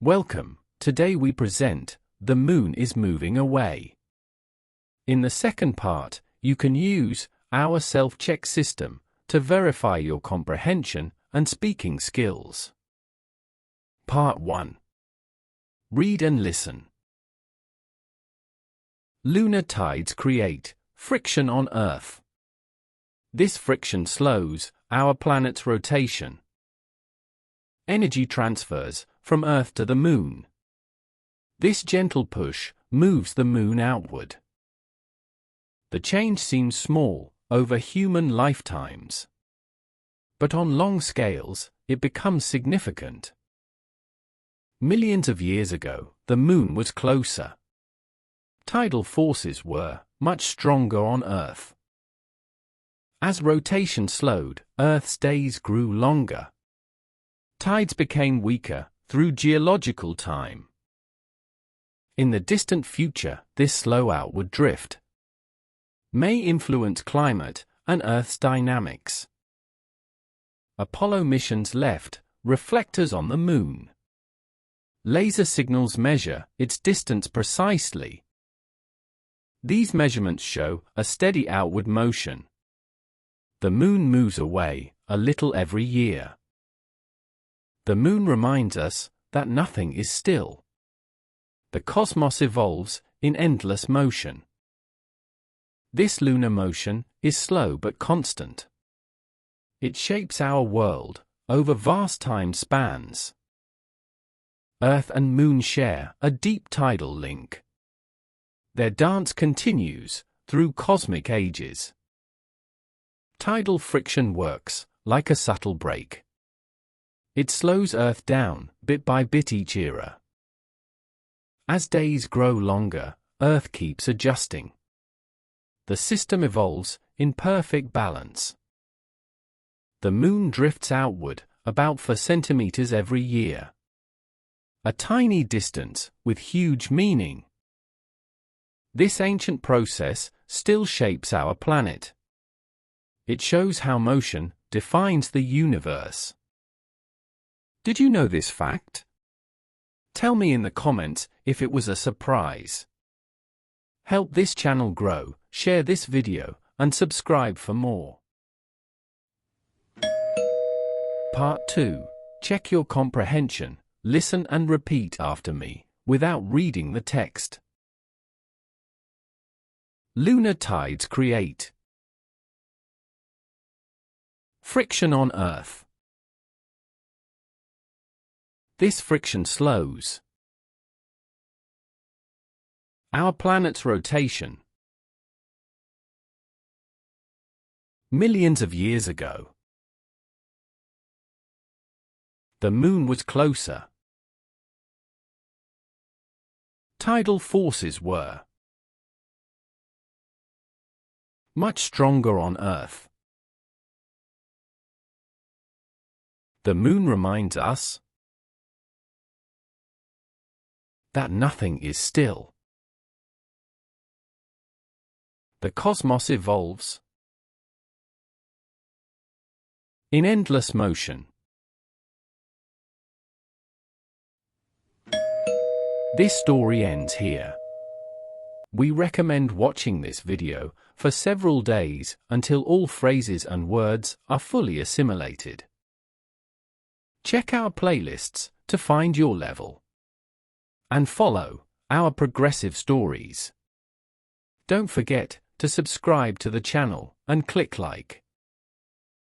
Welcome. Today we present The Moon is Moving Away. In the second part, you can use our self-check system to verify your comprehension and speaking skills. Part 1. Read and listen. Lunar tides create friction on Earth. This friction slows our planet's rotation. Energy transfers from Earth to the Moon. This gentle push moves the Moon outward. The change seems small over human lifetimes. But on long scales, it becomes significant. Millions of years ago, the Moon was closer. Tidal forces were much stronger on Earth. As rotation slowed, Earth's days grew longer. Tides became weaker through geological time. In the distant future, this slow outward drift may influence climate and Earth's dynamics. Apollo missions left reflectors on the Moon. Laser signals measure its distance precisely. These measurements show a steady outward motion. The Moon moves away a little every year. The Moon reminds us that nothing is still. The cosmos evolves in endless motion. This lunar motion is slow but constant. It shapes our world over vast time spans. Earth and Moon share a deep tidal link. Their dance continues through cosmic ages. Tidal friction works like a subtle brake. It slows Earth down bit by bit each era. As days grow longer, Earth keeps adjusting. The system evolves in perfect balance. The Moon drifts outward about 4 centimeters every year. A tiny distance with huge meaning. This ancient process still shapes our planet. It shows how motion defines the universe. Did you know this fact? Tell me in the comments if it was a surprise. Help this channel grow, share this video, and subscribe for more. Part 2. Check your comprehension. Listen and repeat after me, without reading the text. Lunar tides create friction on Earth. This friction slows our planet's rotation. Millions of years ago, the Moon was closer. Tidal forces were much stronger on Earth. The Moon reminds us that nothing is still. The cosmos evolves in endless motion. This story ends here. We recommend watching this video for several days until all phrases and words are fully assimilated. Check our playlists to find your level. And follow our progressive stories. Don't forget to subscribe to the channel and click like.